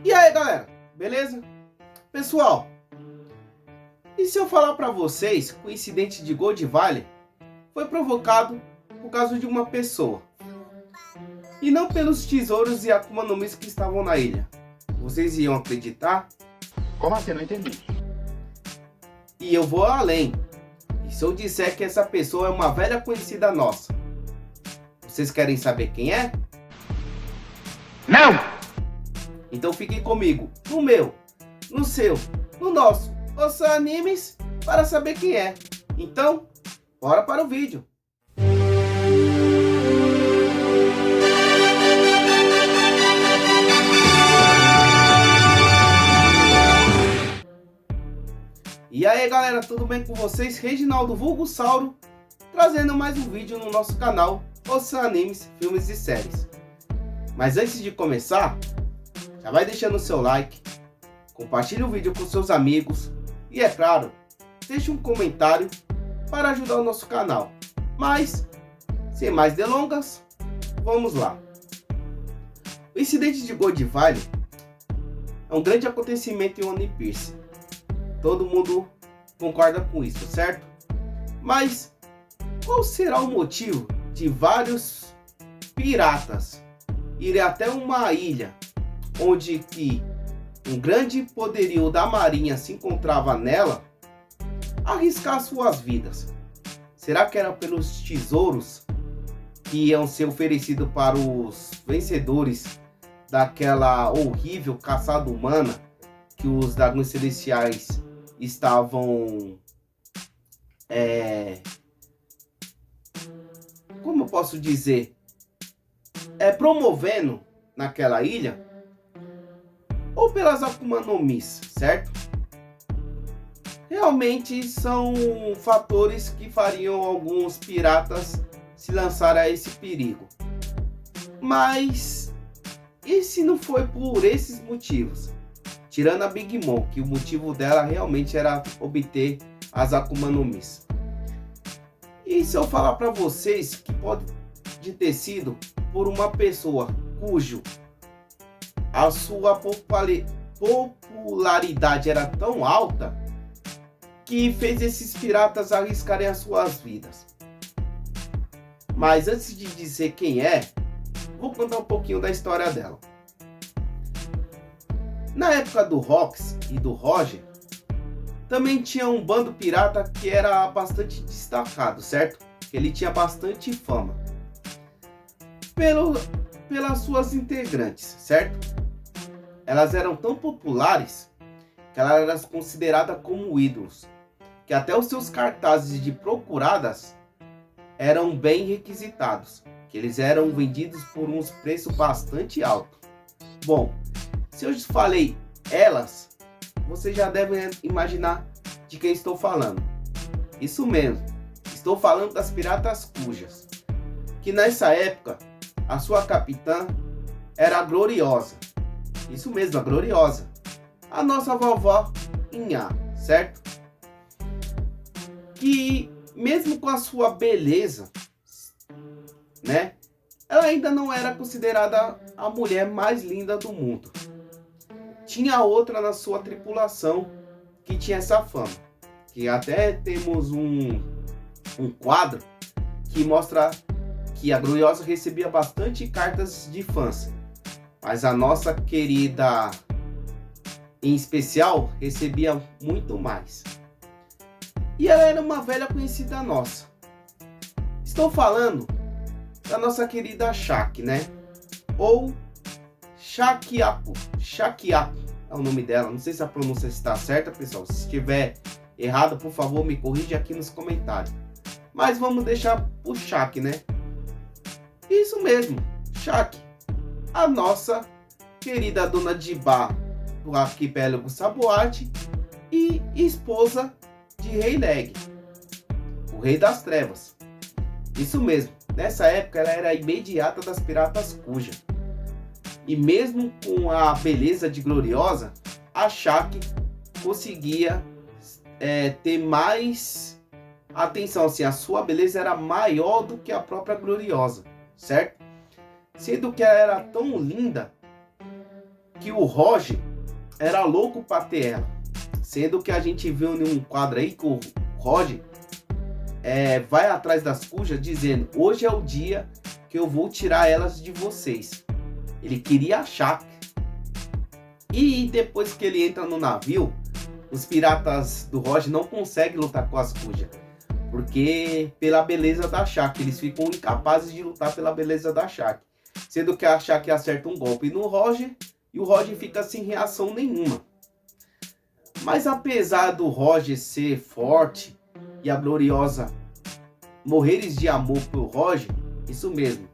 E aí, galera, beleza? Pessoal, e se eu falar para vocês que o incidente de Gold Valley foi provocado por causa de uma pessoa e não pelos tesouros e Akuma no Mi que estavam na ilha? Vocês iam acreditar? Como assim? Não entendi. E eu vou além. E se eu disser que essa pessoa é uma velha conhecida nossa? Vocês querem saber quem é? Não! Então fiquem comigo, no meu, no seu, no nosso Ossa Animes, para saber quem é. Então, bora para o vídeo. E aí galera, tudo bem com vocês? Reginaldo Vulgossauro, trazendo mais um vídeo no nosso canal Ossa Animes, Filmes e Séries. Mas antes de começar, já vai deixando o seu like, compartilhe o vídeo com seus amigos e, é claro, deixe um comentário para ajudar o nosso canal. Mas, sem mais delongas, vamos lá. O incidente de Gold Valley é um grande acontecimento em One Piece. Todo mundo concorda com isso, certo? Mas, qual será o motivo de vários piratas irem até uma ilha onde que um grande poderio da marinha se encontrava nela, arriscar suas vidas? Será que era pelos tesouros que iam ser oferecidos para os vencedores daquela horrível caçada humana que os dragões celestiais estavam como eu posso dizer, promovendo naquela ilha? Ou pelas Akuma no Mi, certo? Realmente são fatores que fariam alguns piratas se lançar a esse perigo. Mas e se não foi por esses motivos? Tirando a Big Mom, que o motivo dela realmente era obter as Akuma no Mi. E se eu falar para vocês que pode ter sido por uma pessoa cujo a sua popularidade era tão alta que fez esses piratas arriscarem as suas vidas. Mas antes de dizer quem é, vou contar um pouquinho da história dela. Na época do Rox e do Roger, também tinha um bando pirata que era bastante destacado, certo? Ele tinha bastante fama pelas suas integrantes, certo? Elas eram tão populares que elas eram consideradas como ídolos, que até os seus cartazes de procuradas eram bem requisitados, que eles eram vendidos por uns preços bastante altos. Bom, se eu falei elas, você já deve imaginar de quem estou falando. Isso mesmo, estou falando das piratas cujas, que nessa época a sua capitã era a Gloriosa. Isso mesmo, a Gloriosa. A nossa vovó Inha, certo? Que mesmo com a sua beleza, né? Ela ainda não era considerada a mulher mais linda do mundo. Tinha outra na sua tripulação que tinha essa fama. Que até temos um quadro que mostra que a Gloriosa recebia bastante cartas de fãs. Mas a nossa querida, em especial, recebia muito mais. E ela era uma velha conhecida nossa. Estou falando da nossa querida Shaki, né? Ou Shakiaku. Shakiaku é o nome dela. Não sei se a pronúncia está certa, pessoal. Se estiver errado, por favor, me corrija aqui nos comentários. Mas vamos deixar o Shaki, né? Isso mesmo, Shaki. A nossa querida dona de bar do arquipélago Saboate e esposa de Rei Leg, o Rei das Trevas. Isso mesmo, nessa época ela era a imediata das piratas cuja. E mesmo com a beleza de Gloriosa, a Shaki conseguia ter mais atenção, assim, a sua beleza era maior do que a própria Gloriosa, certo? Sendo que ela era tão linda que o Roger era louco para ter ela. Sendo que a gente viu em um quadro aí que o Roger vai atrás das cujas dizendo: hoje é o dia que eu vou tirar elas de vocês. Ele queria a Shaq. E depois que ele entra no navio, os piratas do Roger não conseguem lutar com as cujas. Porque pela beleza da Shaq, eles ficam incapazes de lutar pela beleza da Shaq. Sendo que a Shaq acerta um golpe no Roger e o Roger fica sem reação nenhuma. Mas apesar do Roger ser forte e a Gloriosa morreres de amor por Roger, isso mesmo.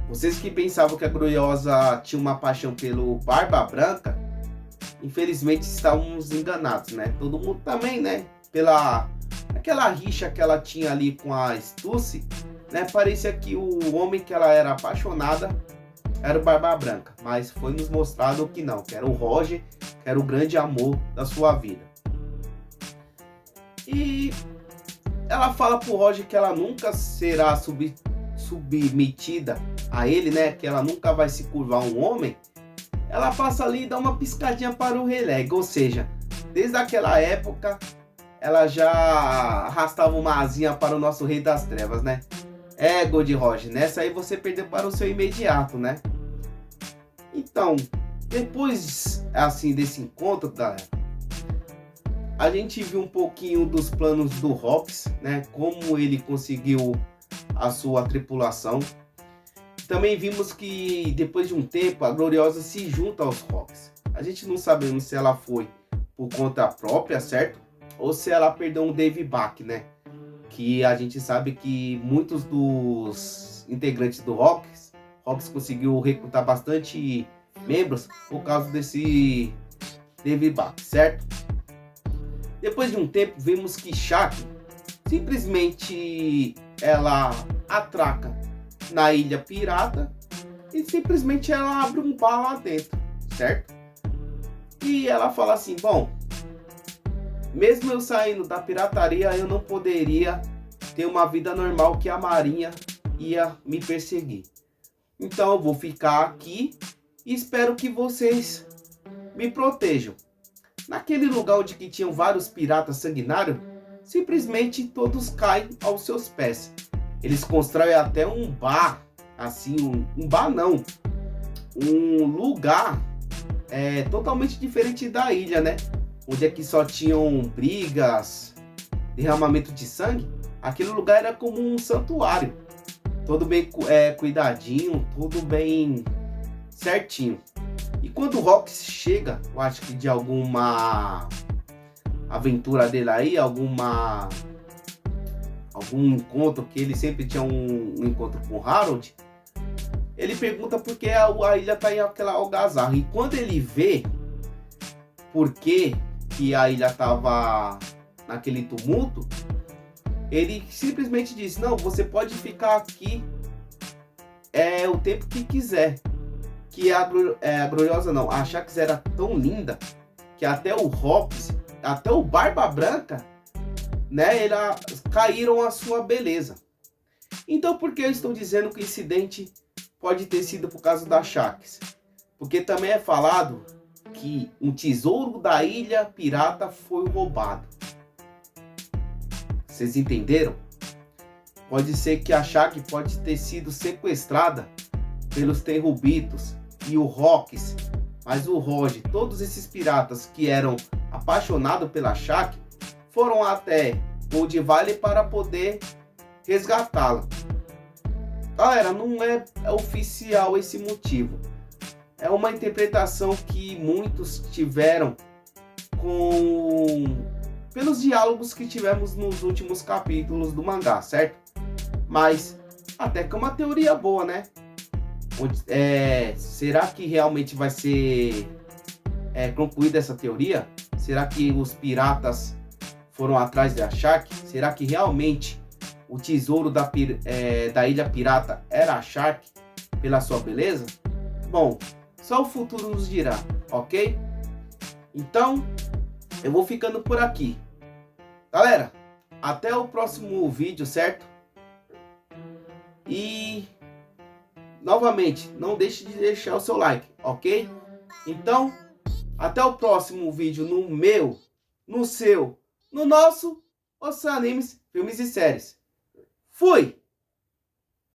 Vocês que pensavam que a Gloriosa tinha uma paixão pelo Barba Branca, infelizmente estávamos enganados, né? Todo mundo também, né? Pela aquela rixa que ela tinha ali com a Stussy, né? Parecia que o homem que ela era apaixonada era o Barba Branca, mas foi nos mostrado que não, que era o Roger, que era o grande amor da sua vida. E ela fala pro Roger que ela nunca será submetida a ele, né? Que ela nunca vai se curvar a um homem. Ela passa ali e dá uma piscadinha para o Rayleigh, ou seja, desde aquela época ela já arrastava uma asinha para o nosso Rei das Trevas, né? Gold Roger, nessa aí você perdeu para o seu imediato, né? Então, depois assim desse encontro, galera, a gente viu um pouquinho dos planos do Hawks, né? Como ele conseguiu a sua tripulação. Também vimos que depois de um tempo a Gloriosa se junta aos Hawks. A gente não sabemos se ela foi por conta própria, certo? Ou se ela perdeu um Dave Bach, né? Que a gente sabe que muitos dos integrantes do Hawks conseguiu recrutar bastante membros por causa desse Dave Bach, certo? Depois de um tempo, vimos que Shaq simplesmente ela atraca na Ilha Pirata e simplesmente ela abre um bar lá dentro, certo? E ela fala assim: bom, mesmo eu saindo da pirataria, eu não poderia ter uma vida normal que a Marinha ia me perseguir. Então eu vou ficar aqui e espero que vocês me protejam. Naquele lugar onde que tinham vários piratas sanguinários, simplesmente todos caem aos seus pés. Eles constroem até um bar, assim, um bar não, um lugar totalmente diferente da ilha, né? Onde é que só tinham brigas, derramamento de sangue. Aquele lugar era como um santuário, todo bem cuidadinho, tudo bem certinho. E quando o Rox chega, eu acho que de alguma aventura dele aí, algum encontro, que ele sempre tinha um encontro com o Harold, ele pergunta por que a ilha tá em aquela algazarra. E quando ele vê por que a ilha tava naquele tumulto, ele simplesmente diz: não, você pode ficar aqui o tempo que quiser. Que a Gloriosa não, a Shax era tão linda que até o Hawks, até o Barba Branca, né, caíram a sua beleza. Então por que eu estou dizendo que o incidente pode ter sido por causa da Shax? Porque também é falado que um tesouro da Ilha Pirata foi roubado. Vocês entenderam? Pode ser que a Shax pode ter sido sequestrada pelos Terrubitos e o Hawks, mas o Roger, todos esses piratas que eram apaixonados pela Shax, foram até Gold Valley para poder resgatá-la. Galera, não é oficial esse motivo. É uma interpretação que muitos tiveram pelos diálogos que tivemos nos últimos capítulos do mangá, certo? Mas até que é uma teoria boa, né? Será que realmente vai ser concluída essa teoria? Será que os piratas foram atrás da Shax? Será que realmente o tesouro da Ilha Pirata era a Shax pela sua beleza? Bom, só o futuro nos dirá, ok? Então, eu vou ficando por aqui. Galera, até o próximo vídeo, certo? E novamente, não deixe de deixar o seu like, ok? Então, até o próximo vídeo no meu, no seu, no nosso Oceanimes, Filmes e Séries. Fui!